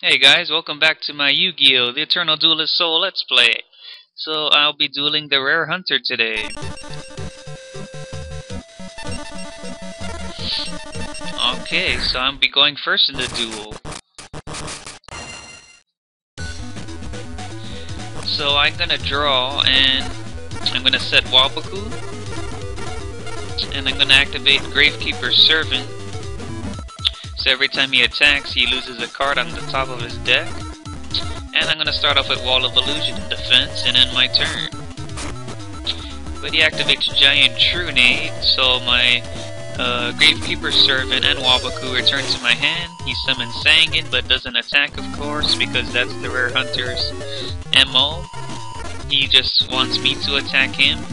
Hey guys, welcome back to my Yu-Gi-Oh! The Eternal Duelist Soul Let's Play. So I'll be dueling the Rare Hunter today. Okay, so I'll be going first in the duel. So I'm gonna draw and I'm gonna set Wabaku. And I'm gonna activate Gravekeeper's Servant. So every time he attacks, he loses a card on the top of his deck. And I'm going to start off with Wall of Illusion in defense and end my turn. But he activates Giant Trunade, so my Gravekeeper's Servant and Wabaku return to my hand. He summons Sangan, but doesn't attack, of course, because that's the Rare Hunter's MO. He just wants me to attack him,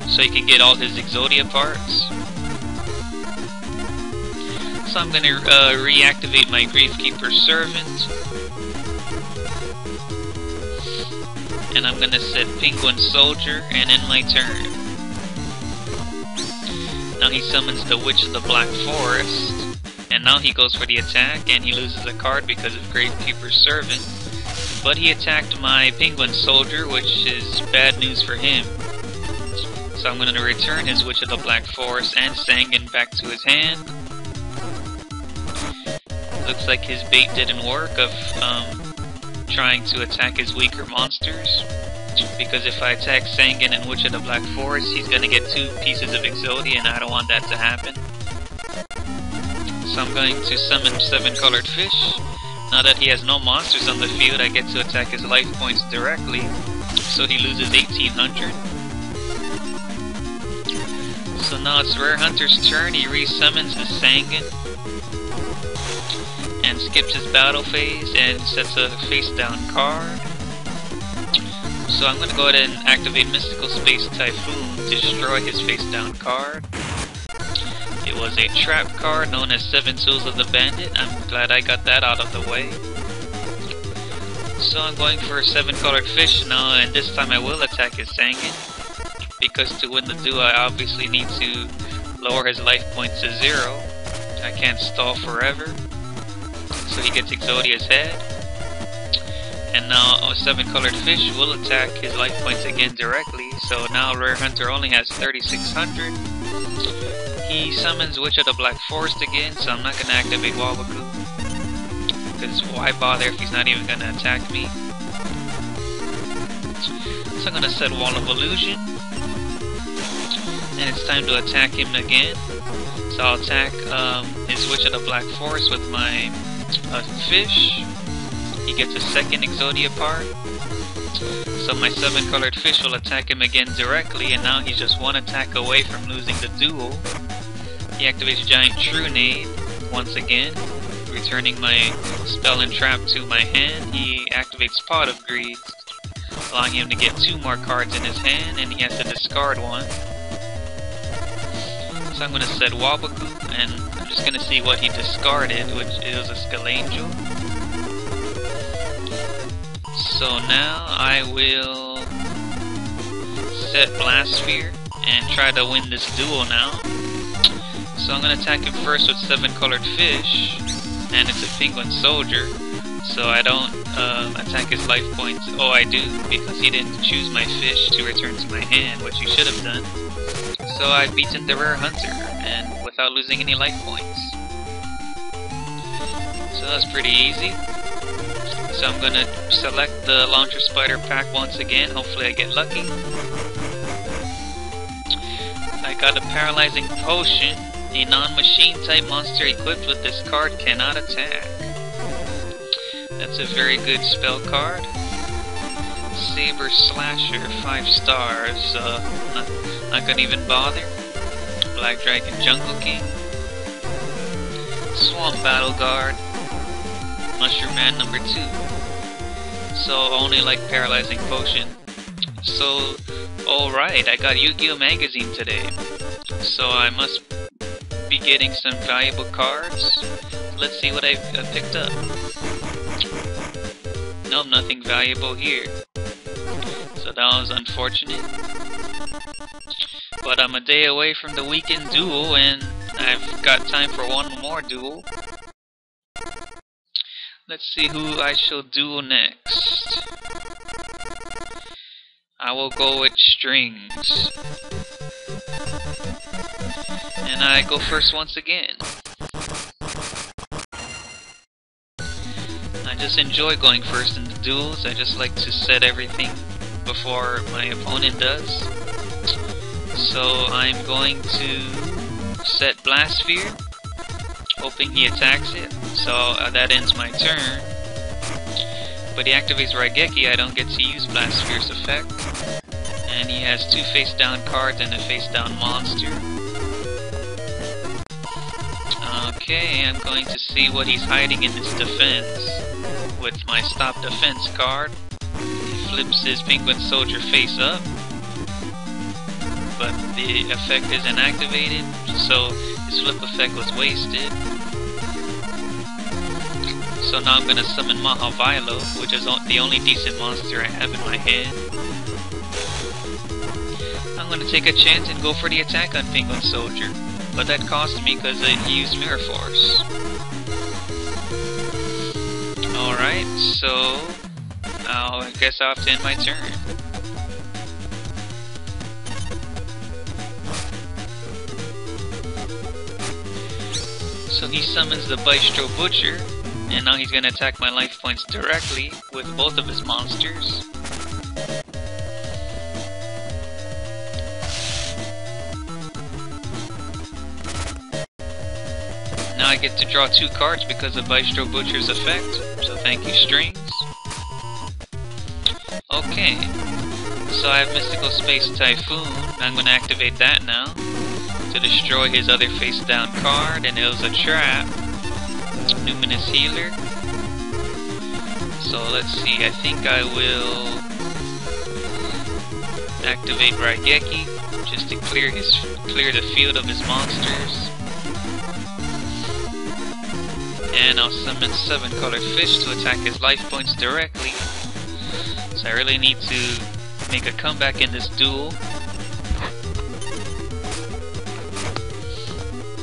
so he can get all his Exodia parts. So I'm going to reactivate my Gravekeeper's Servant. And I'm going to set Penguin Soldier and end my turn. Now he summons the Witch of the Black Forest. And now he goes for the attack and he loses a card because of Gravekeeper's Servant. But he attacked my Penguin Soldier, which is bad news for him. So I'm going to return his Witch of the Black Forest and Sangan back to his hand. Looks like his bait didn't work of trying to attack his weaker monsters. Because if I attack Sangan and Witch of the Black Forest, he's going to get 2 pieces of Exodia and I don't want that to happen. So I'm going to summon 7 Colored Fish. Now that he has no monsters on the field, I get to attack his life points directly. So he loses 1800. So now it's Rare Hunter's turn. He resummons the Sangan and skips his battle phase and sets a face down card. So I'm going to go ahead and activate Mystical Space Typhoon to destroy his face down card. It was a trap card known as 7 Tools of the Bandit. I'm glad I got that out of the way. So I'm going for 7 Colored Fish now, and this time I will attack his Sangan. Because to win the duel I obviously need to lower his life points to 0. I can't stall forever. So he gets Exodia's head. And now 7 Colored Fish will attack his life points again directly. So now Rare Hunter only has 3600. He summons Witch of the Black Forest again, so I'm not going to activate Wabaku. Because why bother if he's not even going to attack me? So I'm going to set Wall of Illusion. And it's time to attack him again. So I'll attack his Witch of the Black Forest with my fish. He gets a 2nd Exodia part. So my 7 Colored Fish will attack him again directly, and now he's just 1 attack away from losing the duel. He activates Giant Trunade once again, returning my spell and trap to my hand. He activates Pot of Greed, allowing him to get 2 more cards in his hand, and he has to discard 1. So I'm going to set Wabaku, and I'm just going to see what he discarded, which is a Skelangel. So now I will set Blast Sphere and try to win this duel now. So I'm going to attack him first with 7 Colored Fish, and it's a Penguin Soldier. So I don't attack his life points. Oh, I do, because he didn't choose my fish to return to my hand, which he should have done. So I've beaten the Rare Hunter, and without losing any life points. So that's pretty easy. So I'm gonna select the Launcher Spider pack once again, hopefully I get lucky. I got a Paralyzing Potion. A non-machine type monster equipped with this card cannot attack. That's a very good spell card. Saber Slasher, 5 stars. Not gonna even bother. Black Dragon Jungle King. Swamp Battle Guard. Mushroom Man number 2. So only like Paralyzing Potion. So, alright, I got Yu-Gi-Oh! Magazine today. So I must be getting some valuable cards. Let's see what I picked up. Nope, nothing valuable here. So that was unfortunate. But I'm a day away from the weekend duel, and I've got time for one more duel. Let's see who I shall duel next. I will go with strings. And I go first once again. I just enjoy going first in the duels. I just like to set everything before my opponent does. So I'm going to set Blast Sphere, hoping he attacks it. So that ends my turn. But he activates Raigeki, I don't get to use Blast Sphere's effect. And he has 2 face-down cards and a face-down monster. Okay, I'm going to see what he's hiding in his defense with my Stop Defense card. He flips his Penguin Soldier face up, but the effect isn't activated, so his flip effect was wasted. So now I'm going to summon Mahavilo, which is the only decent monster I have in my hand. I'm going to take a chance and go for the attack on Penguin Soldier, but that cost me because he used Mirror Force. Alright, so I guess I'll have to end my turn. So he summons the Bistro Butcher, and now he's going to attack my life points directly with both of his monsters. Now I get to draw 2 cards because of Bistro Butcher's effect, so thank you, strings. Okay, so I have Mystical Space Typhoon. I'm going to activate that now to destroy his other face-down card, and it was a trap. Numinous Healer. So let's see, I think I will activate Raigeki just to clear the field of his monsters. And I'll summon 7-colored fish to attack his life points directly. So I really need to make a comeback in this duel.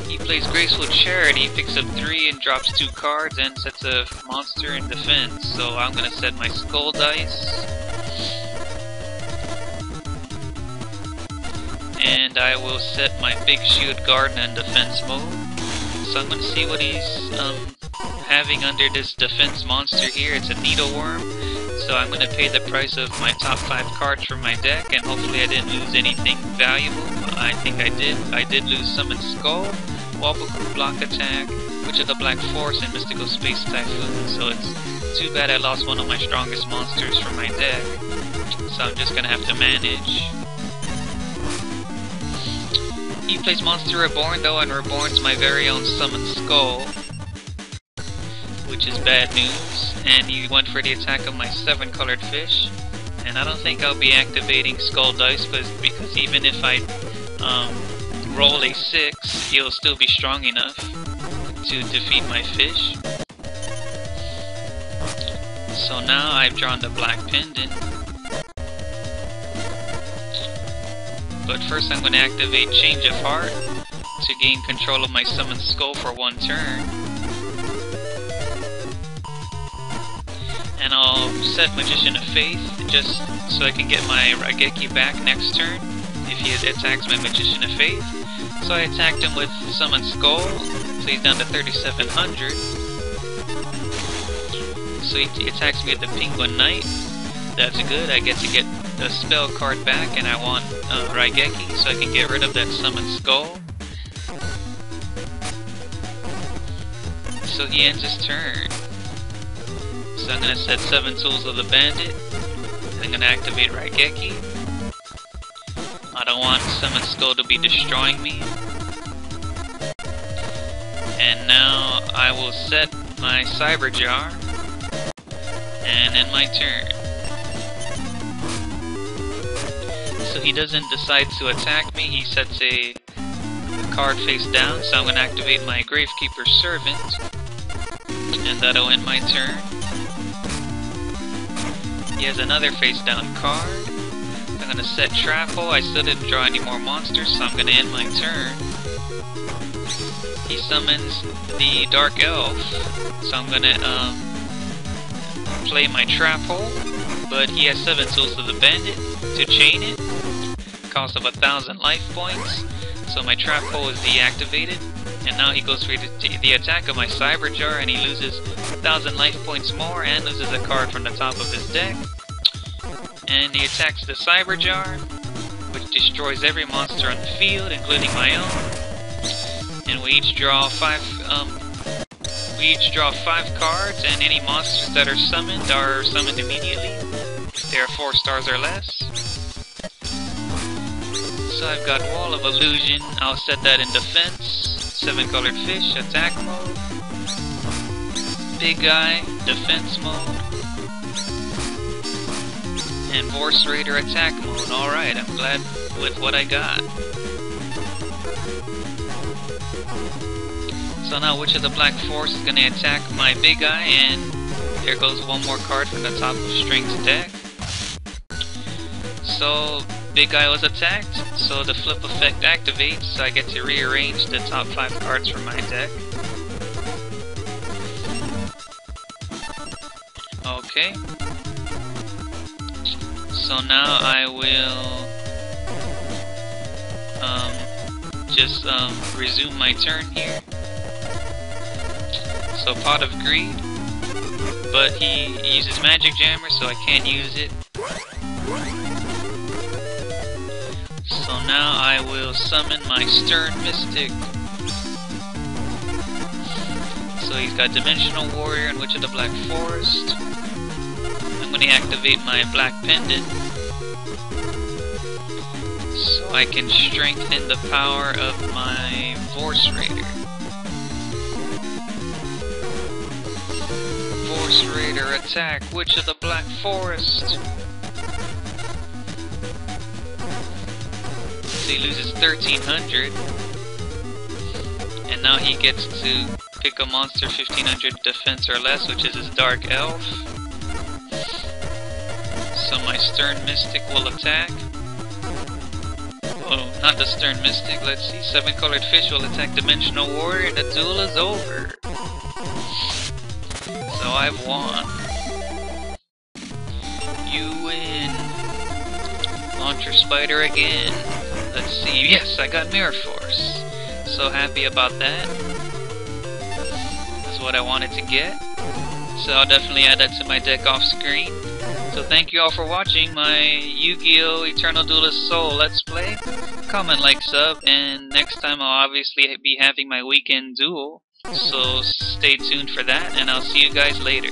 He plays Graceful Charity, picks up 3 and drops 2 cards and sets a monster in defense. So I'm going to set my Skull Dice. And I will set my Big Shield Garden in defense mode. So I'm going to see what he's having under this defense monster here. It's a Needleworm. So I'm going to pay the price of my top 5 cards from my deck, and hopefully I didn't lose anything valuable. I think I did. I did lose Summon Skull, Waboku Block Attack, Witch of the Black Forest, and Mystical Space Typhoon. So it's too bad I lost one of my strongest monsters from my deck. So I'm just going to have to manage. He plays Monster Reborn though, and Reborn's my very own Summon Skull, which is bad news. And he went for the attack of my 7-colored fish, and I don't think I'll be activating Skull Dice because even if I roll a 6, he'll still be strong enough to defeat my fish. So now I've drawn the Black Pendant. But first I'm going to activate Change of Heart to gain control of my Summoned Skull for 1 turn. And I'll set Magician of Faith just so I can get my Raigeki back next turn if he attacks my Magician of Faith. So I attacked him with Summoned Skull, so he's down to 3,700. So he attacks me at the Penguin Knight. That's good, I get to get the spell card back, and I want Raigeki so I can get rid of that Summoned Skull. So he ends his turn. So I'm going to set 7 Tools of the Bandit. I'm going to activate Raigeki. I don't want Summoned Skull to be destroying me. And now I will set my Cyber Jar and end my turn. So he doesn't decide to attack me, he sets a card face down, so I'm going to activate my Gravekeeper's Servant, and that'll end my turn. He has another face down card. I'm going to set Trap Hole. I still didn't draw any more monsters, so I'm going to end my turn. He summons the Dark Elf, so I'm going to play my trap hole, but he has 7 tools to the bandit to chain it. Cost of 1,000 life points. So my trap hole is deactivated, and now he goes for the attack of my cyber jar, and he loses 1,000 life points more and loses a card from the top of his deck. And he attacks the cyber jar, which destroys every monster on the field, including my own. And we each draw 5 cards, and any monsters that are summoned immediately. They are 4 stars or less. So I've got Wall of Illusion. I'll set that in defense. 7 colored fish, attack mode. Big Guy, defense mode. And Force Raider, attack mode. Alright, I'm glad with what I got. So now which of the black force is going to attack my Big Guy? And there goes one more card from the top of String's deck. So Big Guy was attacked, so the flip effect activates, so I get to rearrange the top 5 cards from my deck. Okay. So now I will just resume my turn here. So Pot of Greed, but he uses Magic Jammer, so I can't use it. So now I will summon my Stern Mystic. So he's got Dimensional Warrior and Witch of the Black Forest. I'm going to activate my Black Pendant, so I can strengthen the power of my Force Raider. Force Raider attack, Witch of the Black Forest. So he loses 1,300. And now he gets to pick a monster 1,500 defense or less, which is his Dark Elf. So my Stern Mystic will attack. Oh, not the Stern Mystic, let's see. 7 colored fish will attack Dimensional Warrior, and the duel is over. So I've won. You win. Launcher Spider again. Let's see. Yes, I got Mirror Force. So happy about that. That's what I wanted to get. So I'll definitely add that to my deck off screen. So thank you all for watching my Yu-Gi-Oh! Eternal Duelist Soul Let's Play. Comment, like, sub, and next time I'll obviously be having my weekend duel. So stay tuned for that, and I'll see you guys later.